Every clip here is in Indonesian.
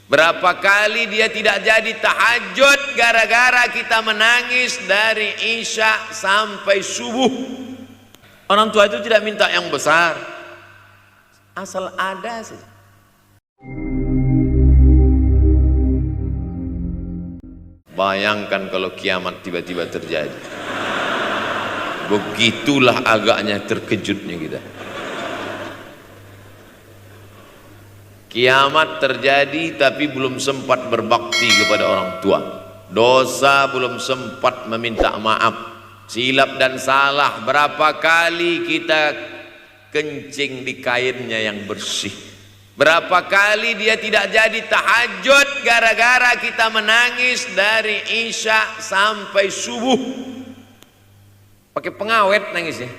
Berapa kali dia tidak jadi tahajud gara-gara kita menangis dari Isya sampai subuh. Orang tua itu tidak minta yang besar, asal ada saja. Bayangkan kalau kiamat tiba-tiba terjadi. Begitulah agaknya terkejutnya kita. Kiamat terjadi tapi belum sempat berbakti kepada orang tua. Dosa belum sempat meminta maaf. Silap dan salah berapa kali kita kencing di kainnya yang bersih. Berapa kali dia tidak jadi tahajud gara-gara kita menangis dari Isya sampai subuh. Pakai pengawet nangisnya.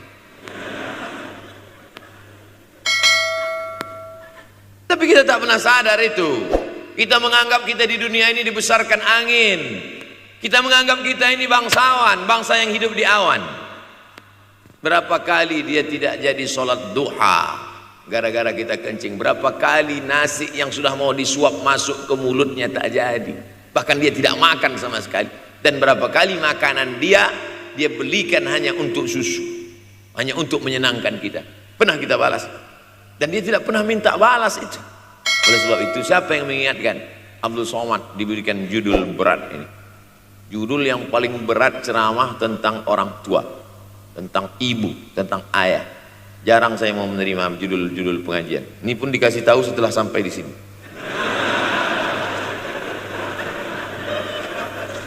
Tapi kita tak pernah sadar itu. Kita menganggap kita di dunia ini dibesarkan angin. Kita menganggap kita ini bangsawan, bangsa yang hidup di awan. Berapa kali dia tidak jadi sholat duha gara-gara kita kencing. Berapa kali nasi yang sudah mau disuap masuk ke mulutnya tak jadi. Bahkan dia tidak makan sama sekali. Dan berapa kali makanan dia belikan hanya untuk susu, hanya untuk menyenangkan kita. Pernah kita balas. Dan dia tidak pernah minta balas itu. Oleh sebab itu siapa yang mengingatkan? Abdul Somad diberikan judul berat ini. Judul yang paling berat ceramah tentang orang tua, tentang ibu, tentang ayah. Jarang saya mau menerima judul-judul pengajian. Ini pun dikasih tahu setelah sampai di sini.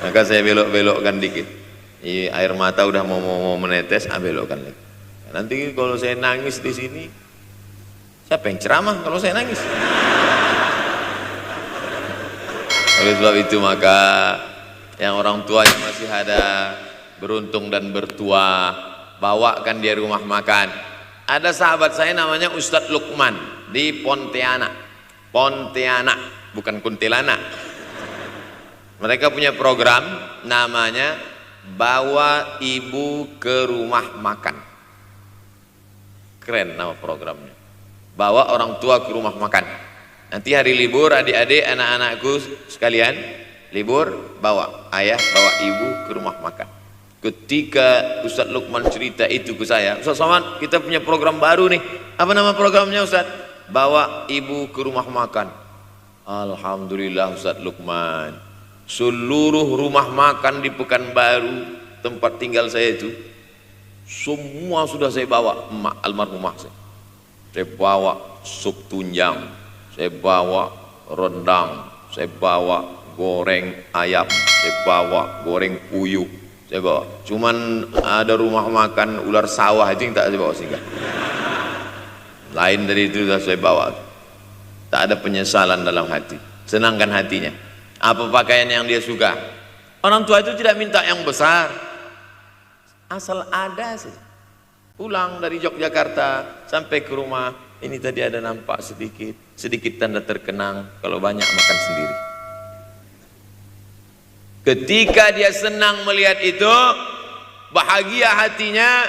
Maka saya belok-belokkan dikit. Air mata udah mau menetes, belokkan lagi. Nanti kalau saya nangis di sini, siapa yang ceramah kalau saya nangis? Oleh sebab itu maka yang orang tua yang masih ada, beruntung dan bertua, bawakan dia rumah makan. Ada sahabat saya namanya Ustadz Lukman di Pontianak, bukan Kuntilanak. Mereka punya program namanya Bawa Ibu ke Rumah Makan. Keren nama programnya. Bawa orang tua ke rumah makan. Nanti hari libur adik-adik anak-anakku sekalian libur, bawa ayah, bawa ibu ke rumah makan. Ketika Ustadz Lukman cerita itu ke saya, Ustadz Somad kita punya program baru nih. Apa nama programnya Ustadz? Bawa ibu ke rumah makan. Alhamdulillah Ustadz Lukman, seluruh rumah makan di Pekanbaru tempat tinggal saya itu semua sudah saya bawa. Emak almarhumah saya bawa sup tunjang, saya bawa rendang, saya bawa goreng ayam, saya bawa goreng puyuh, saya bawa. Cuman ada rumah makan ular sawah itu yang tak saya bawa singgah. Lain dari itu sudah saya bawa. Tak ada penyesalan dalam hati, senangkan hatinya. Apa pakaian yang dia suka. Orang tua itu tidak minta yang besar, asal ada saja. Pulang dari Yogyakarta sampai ke rumah, ini tadi ada nampak sedikit tanda terkenang, kalau banyak makan sendiri. Ketika dia senang melihat itu, bahagia hatinya,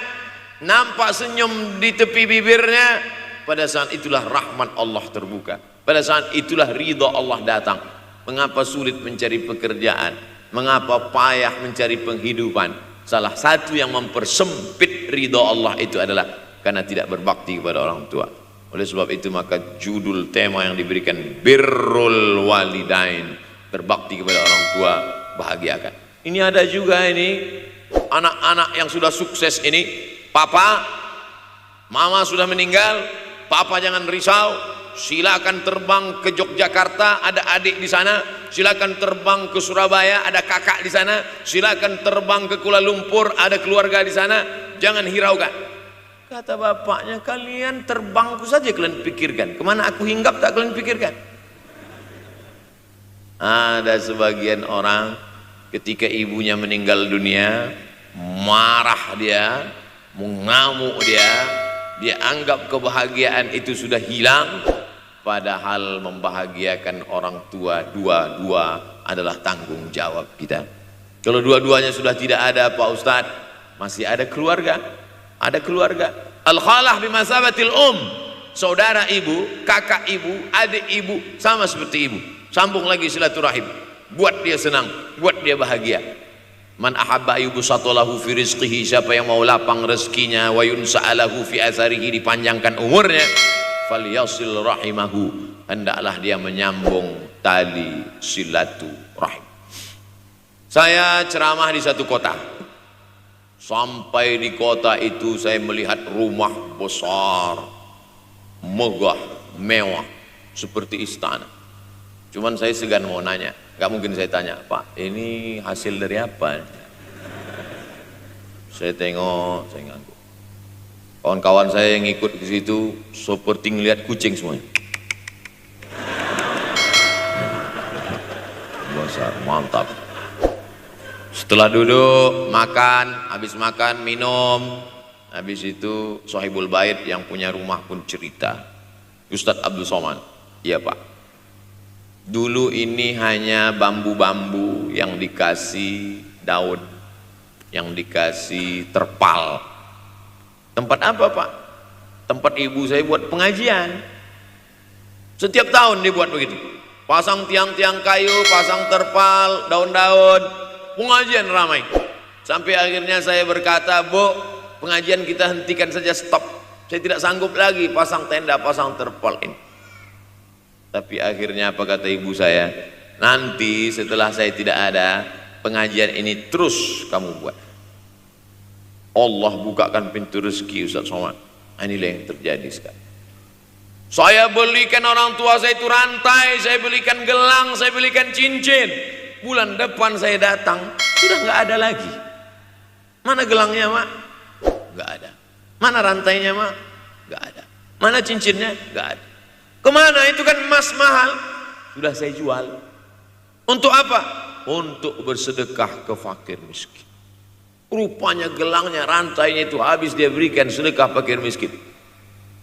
nampak senyum di tepi bibirnya, pada saat itulah rahmat Allah terbuka. Pada saat itulah ridha Allah datang. Mengapa sulit mencari pekerjaan? Mengapa payah mencari penghidupan? Salah satu yang mempersempit ridha Allah itu adalah karena tidak berbakti kepada orang tua. Oleh sebab itu maka judul tema yang diberikan birrul walidain, berbakti kepada orang tua, bahagiakan. Ini ada juga ini anak-anak yang sudah sukses ini, papa, mama sudah meninggal, papa jangan risau, silakan terbang ke Yogyakarta, ada adik di sana, silakan terbang ke Surabaya, ada kakak di sana, silakan terbang ke Kuala Lumpur, ada keluarga di sana, jangan hiraukan. Kata bapaknya, kalian terbangku saja kalian pikirkan, kemana aku hinggap tak kalian pikirkan. Ada sebagian orang ketika ibunya meninggal dunia, marah dia, mengamuk dia anggap kebahagiaan itu sudah hilang, padahal membahagiakan orang tua dua-dua adalah tanggung jawab kita. Kalau dua-duanya sudah tidak ada Pak Ustadz, masih ada keluarga. Ada keluarga. Al-khalah bimasabatil saudara ibu, kakak ibu, adik ibu sama seperti ibu. sambung lagi silaturahim, buat dia senang, buat dia bahagia. Man ahabba yubsatalahu fi rizqihi, siapa yang mau lapang rezekinya, wa yunsa'alahu fi atharihi, dipanjangkan umurnya, falyasil rahimahu, hendaklah dia menyambung tali silaturahim. Saya ceramah di satu kota. Sampai di kota itu saya melihat rumah besar, megah, mewah, seperti istana. Cuman saya segan mau nanya, gak mungkin saya tanya, Pak, ini hasil dari apa? Saya tengok, saya ngangguk. Kawan-kawan saya yang ikut ke situ seperti ngelihat kucing semuanya. Besar, mantap. Setelah duduk, makan, habis makan, minum, habis itu Sohibul Bait yang punya rumah pun cerita, Ustadz Abdul Somad, iya Pak, dulu ini hanya bambu-bambu yang dikasih daun, yang dikasih terpal. Tempat apa Pak? Tempat ibu saya buat pengajian. Setiap tahun dibuat begitu, pasang tiang-tiang kayu, pasang terpal, daun-daun, pengajian ramai. Sampai akhirnya saya berkata, Bu, pengajian kita hentikan saja, stop. Saya tidak sanggup lagi pasang tenda, pasang terpal ini. Tapi akhirnya apa kata ibu saya, nanti setelah saya tidak ada, pengajian ini terus kamu buat. Allah bukakan pintu rezeki Ustaz Somad. Inilah yang terjadi sekarang. Saya belikan orang tua saya itu rantai, saya belikan gelang, saya belikan cincin. Bulan depan saya datang, sudah nggak ada lagi. Mana gelangnya Mak? Nggak ada. Mana rantainya Mak? Nggak ada. Mana cincinnya? Nggak ada. Kemana? Itu kan emas mahal. Sudah saya jual. Untuk apa? Untuk bersedekah ke fakir miskin. Rupanya gelangnya, rantainya itu habis dia berikan sedekah fakir miskin.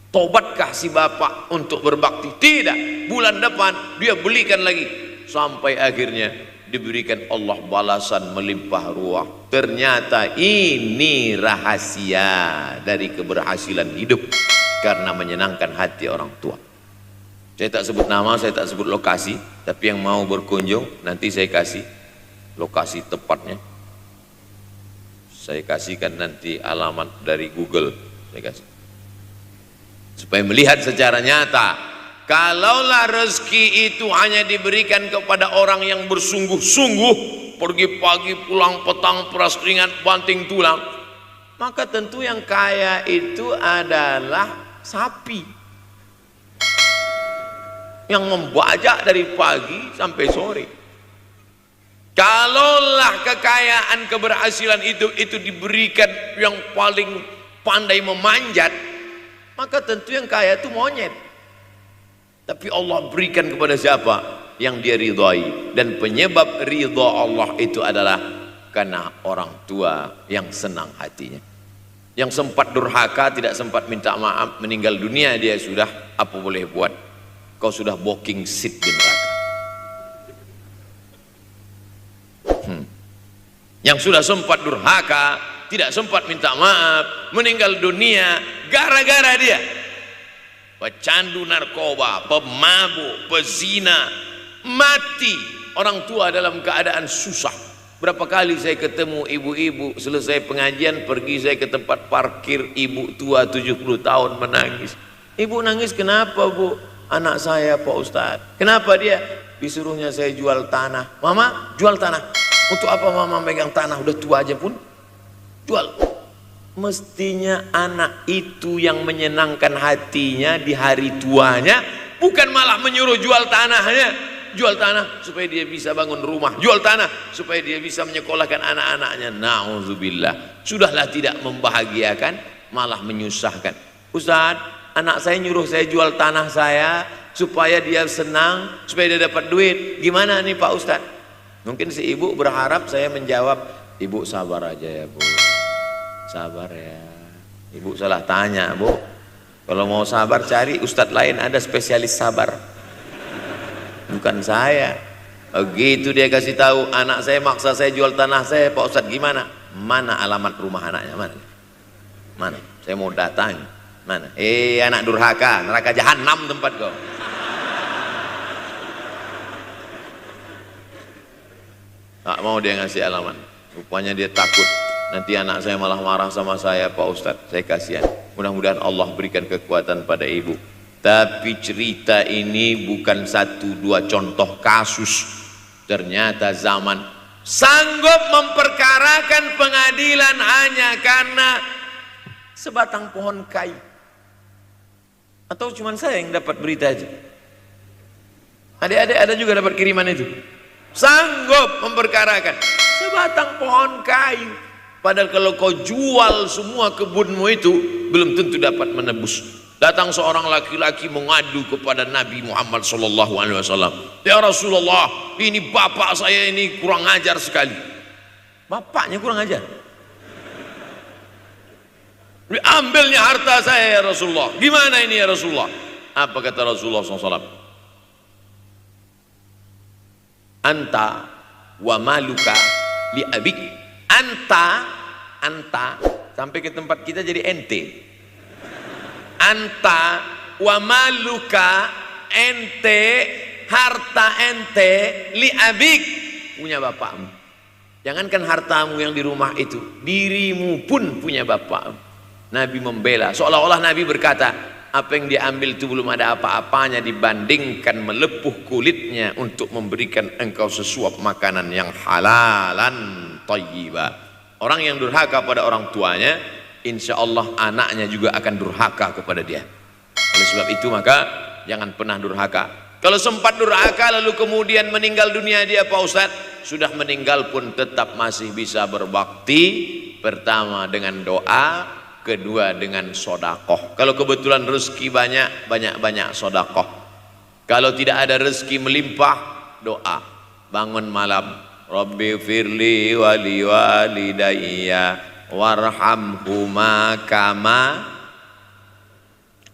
Tobatkah si bapak untuk berbakti? Tidak. Bulan depan dia belikan lagi. Sampai akhirnya diberikan Allah balasan melimpah ruah. Ternyata ini rahasia dari keberhasilan hidup, karena menyenangkan hati orang tua. Saya tak sebut nama, saya tak sebut lokasi, tapi yang mau berkunjung nanti saya kasih lokasi tepatnya. Saya kasihkan nanti alamat dari Google, saya kasih. Supaya melihat secara nyata, kalaulah rezeki itu hanya diberikan kepada orang yang bersungguh-sungguh, pergi pagi pulang petang, peras keringat, banting tulang, maka tentu yang kaya itu adalah sapi yang membajak dari pagi sampai sore. Kalaulah kekayaan, keberhasilan itu diberikan yang paling pandai memanjat, maka tentu yang kaya itu monyet. Tapi Allah berikan kepada siapa? Yang dia ridhai. Dan penyebab ridha Allah itu adalah karena orang tua yang senang hatinya. Yang sempat durhaka, tidak sempat minta maaf, meninggal dunia dia sudah, apa boleh buat? Kau sudah booking seat di neraka. Yang sudah sempat durhaka, tidak sempat minta maaf, meninggal dunia gara-gara dia pecandu narkoba, pemabuk, pezina, mati. Orang tua dalam keadaan susah. Berapa kali saya ketemu ibu-ibu selesai pengajian, pergi saya ke tempat parkir, ibu tua 70 tahun menangis. Ibu nangis kenapa Bu? Anak saya Pak Ustadz. Kenapa dia? Disuruhnya saya jual tanah. Mama jual tanah. Untuk apa mama megang tanah? Udah tua aja pun jual. Mestinya anak itu yang menyenangkan hatinya di hari tuanya, bukan malah menyuruh jual tanahnya. Jual tanah supaya dia bisa bangun rumah, jual tanah supaya dia bisa menyekolahkan anak-anaknya. Na'udzubillah. Sudahlah tidak membahagiakan, malah menyusahkan. Ustadz, anak saya nyuruh saya jual tanah saya supaya dia senang, supaya dia dapat duit. Gimana nih Pak Ustadz? Mungkin si ibu berharap saya menjawab, ibu sabar aja ya Bu, sabar ya. Ibu salah tanya Bu. Kalau mau sabar cari ustadz lain, ada spesialis sabar, bukan saya. Begitu dia kasih tahu, anak saya maksa saya jual tanah saya. Pak Ustadz gimana? Mana alamat rumah anaknya? Mana? Saya mau datang. Mana? Anak durhaka, neraka jahanam tempat kau. Tak mau dia ngasih alamat. Rupanya dia takut nanti anak saya malah marah sama saya, Pak Ustadz. Saya kasihan. Mudah-mudahan Allah berikan kekuatan pada ibu. Tapi cerita ini bukan satu dua contoh kasus. Ternyata zaman sanggup memperkarakan pengadilan hanya karena sebatang pohon kayu. Atau cuma saya yang dapat berita aja? Adik-adik ada juga dapat kiriman itu. Sanggup memperkarakan sebatang pohon kayu. Padahal kalau kau jual semua kebunmu itu belum tentu dapat menebus. Datang seorang laki-laki mengadu kepada Nabi Muhammad SAW. Ya Rasulullah, ini bapak saya ini kurang ajar sekali. Bapaknya kurang ajar. Ambilnya harta saya ya Rasulullah. Gimana ini ya Rasulullah? Apa kata Rasulullah SAW? Anta wa maluka li abik. Anta sampai ke tempat kita jadi ente. Anta wa maluka, ente, harta ente, li abik, punya bapakmu. Jangankan hartamu yang di rumah itu, dirimu pun punya bapakmu. Nabi membela, seolah-olah Nabi berkata, apa yang diambil itu belum ada apa-apanya dibandingkan melepuh kulitnya untuk memberikan engkau sesuap makanan yang halalan thayyibah. Orang yang durhaka pada orang tuanya, insya Allah anaknya juga akan durhaka kepada dia. Oleh sebab itu maka jangan pernah durhaka. Kalau sempat durhaka lalu kemudian meninggal dunia dia, Pak Ustadz, sudah meninggal pun tetap masih bisa berbakti. Pertama dengan doa, kedua dengan sodakoh. Kalau kebetulan rezeki banyak sodakoh. Kalau tidak ada rezeki melimpah, doa. Bangun malam, Rabbi firli wali walidayya warhamhuma kama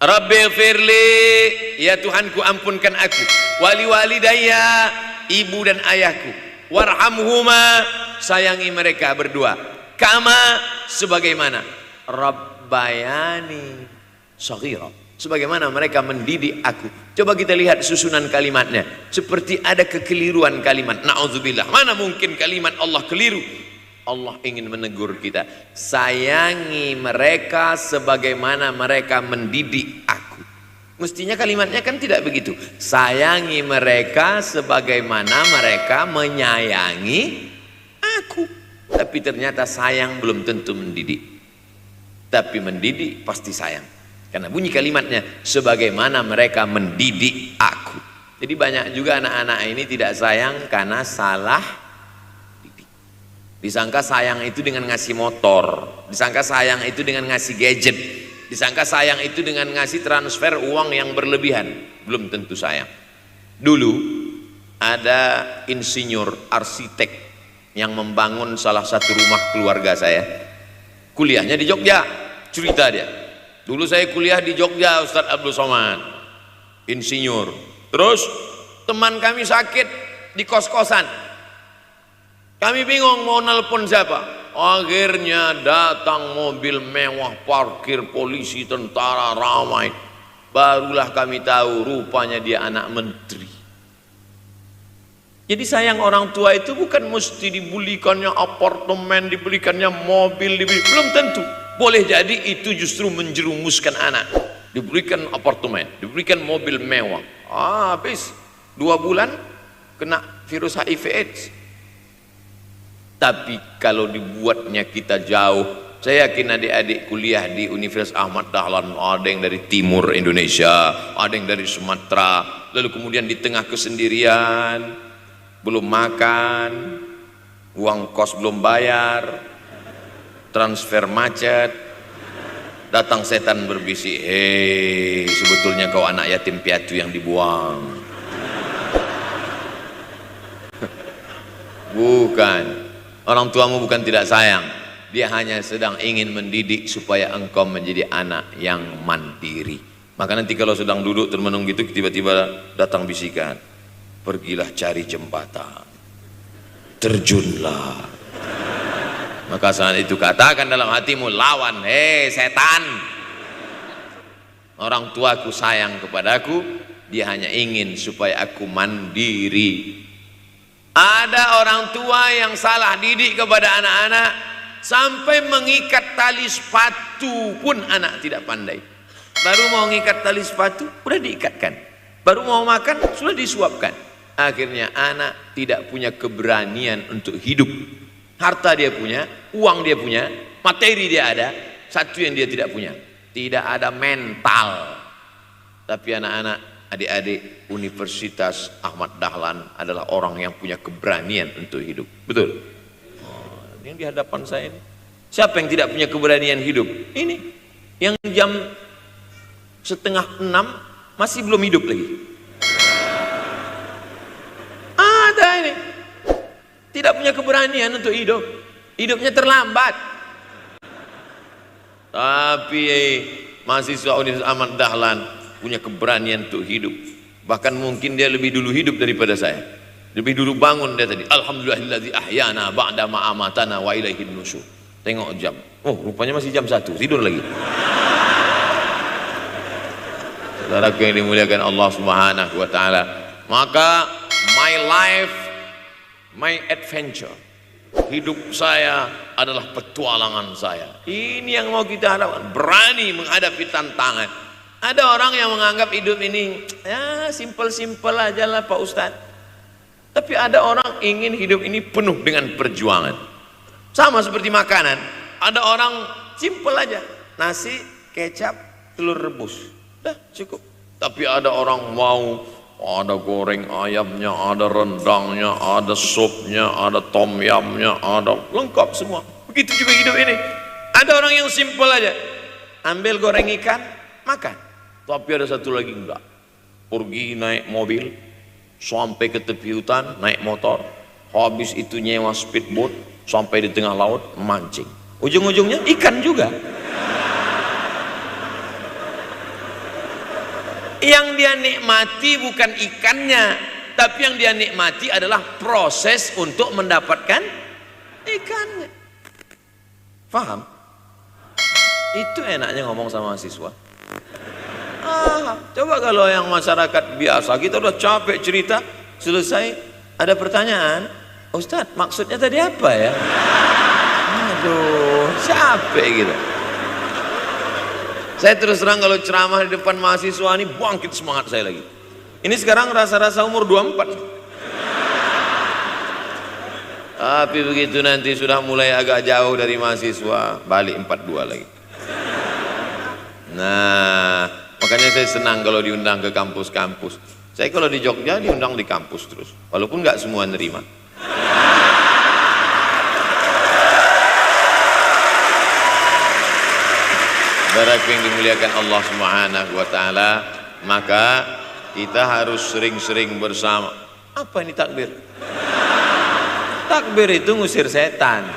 Rabbi firli, ya Tuhanku ampunkan aku, wali walidayya, ibu dan ayahku, warhamhuma, sayangi mereka berdua, kama, sebagaimana Rabbayani shaghira, sebagaimana mereka mendidik aku. Coba kita lihat susunan kalimatnya, seperti ada kekeliruan kalimat. Na'udzubillah, mana mungkin kalimat Allah keliru. Allah ingin menegur kita, sayangi mereka sebagaimana mereka mendidik aku. Mestinya kalimatnya kan tidak begitu, sayangi mereka sebagaimana mereka menyayangi aku. Tapi ternyata sayang belum tentu mendidik, tapi mendidik pasti sayang. Karena bunyi kalimatnya, sebagaimana mereka mendidik aku. Jadi banyak juga anak-anak ini tidak sayang karena salah didik. Disangka sayang itu dengan ngasih motor, disangka sayang itu dengan ngasih gadget, disangka sayang itu dengan ngasih transfer uang yang berlebihan. Belum tentu sayang. Dulu ada insinyur arsitek yang membangun salah satu rumah keluarga saya. Kuliahnya di Jogja. Cerita dia, dulu saya kuliah di Jogja, Ustadz Abdul Somad, insinyur. Terus teman kami sakit di kos-kosan, kami bingung mau nelpon siapa. Akhirnya datang mobil mewah, parkir polisi, tentara, ramai. Barulah kami tahu rupanya dia anak menteri. Jadi sayang orang tua itu bukan mesti dibelikannya apartemen, dibelikannya mobil, belum tentu. Boleh jadi itu justru menjerumuskan anak. Diberikan apartemen, diberikan mobil mewah, habis 2 bulan kena virus HIV AIDS. Tapi kalau dibuatnya kita jauh, saya yakin adik-adik kuliah di Universitas Ahmad Dahlan, ada yang dari timur Indonesia, ada yang dari Sumatera, lalu kemudian di tengah kesendirian, belum makan, uang kos belum bayar, transfer macet, datang setan berbisik, hei sebetulnya kau anak yatim piatu yang dibuang. Bukan, orang tuamu bukan tidak sayang, dia hanya sedang ingin mendidik supaya engkau menjadi anak yang mandiri. Maka nanti kalau sedang duduk termenung gitu, tiba-tiba datang bisikan, pergilah cari jembatan, terjunlah. Maka saat itu katakan dalam hatimu, lawan, hei setan. Orang tuaku sayang kepadaku, dia hanya ingin supaya aku mandiri. Ada orang tua yang salah didik kepada anak-anak, sampai mengikat tali sepatu pun anak tidak pandai. Baru mau mengikat tali sepatu sudah diikatkan, baru mau makan sudah disuapkan. Akhirnya anak tidak punya keberanian untuk hidup. Harta dia punya, uang dia punya, materi dia ada, satu yang dia tidak punya, tidak ada mental. Tapi anak-anak, adik-adik Universitas Ahmad Dahlan adalah orang yang punya keberanian untuk hidup. Betul? Oh, yang di hadapan saya ini. Siapa yang tidak punya keberanian hidup? Ini yang jam 5:30 masih belum hidup lagi. Ada ini tidak punya keberanian untuk hidup, hidupnya terlambat. Tapi mahasiswa Universitas Ahmad Dahlan punya keberanian untuk hidup. Bahkan mungkin dia lebih dulu hidup daripada saya. Lebih dulu bangun dia tadi. Alhamdulillahillazi ahyana ba'da ma amatana wa ilaihin nusyur. Tengok jam. Oh, rupanya masih jam 1, tidur lagi. Saudaraku yang dimuliakan Allah Subhanahu wa taala. Maka my life, my adventure. Hidup saya adalah petualangan saya. Ini yang mau kita harapkan, berani menghadapi tantangan. Ada orang yang menganggap hidup ini ya simpel-simpel aja lah Pak Ustadz. Tapi ada orang ingin hidup ini penuh dengan perjuangan. Sama seperti makanan. Ada orang simpel aja, nasi, kecap, telur rebus, dah cukup. Tapi ada orang mau ada goreng ayamnya, ada rendangnya, ada supnya, ada tom yamnya, ada lengkap semua. Begitu juga hidup ini. Ada orang yang simpel aja, ambil goreng ikan, makan. Tapi ada satu lagi enggak, pergi naik mobil sampai ke tepi hutan, naik motor, habis itu nyewa speedboat sampai di tengah laut mancing, ujung-ujungnya ikan juga. Yang dia nikmati bukan ikannya, tapi yang dia nikmati adalah proses untuk mendapatkan ikannya. Paham? Itu enaknya ngomong sama mahasiswa. Coba kalau yang masyarakat biasa, kita udah capek cerita, selesai ada pertanyaan, Ustadz maksudnya tadi apa ya? Aduh, capek gitu. Saya terus terang kalau ceramah di depan mahasiswa ini bangkit semangat saya lagi. Ini sekarang rasa-rasa umur 24. Tapi begitu nanti sudah mulai agak jauh dari mahasiswa, balik 42 lagi. Nah, makanya saya senang kalau diundang ke kampus-kampus. Saya kalau di Jogja diundang di kampus terus, walaupun nggak semua nerima. Saudaraku yang dimuliakan Allah Subhanahu wa taala, maka kita harus sering-sering bersama. Apa ini takbir? Takbir itu ngusir setan.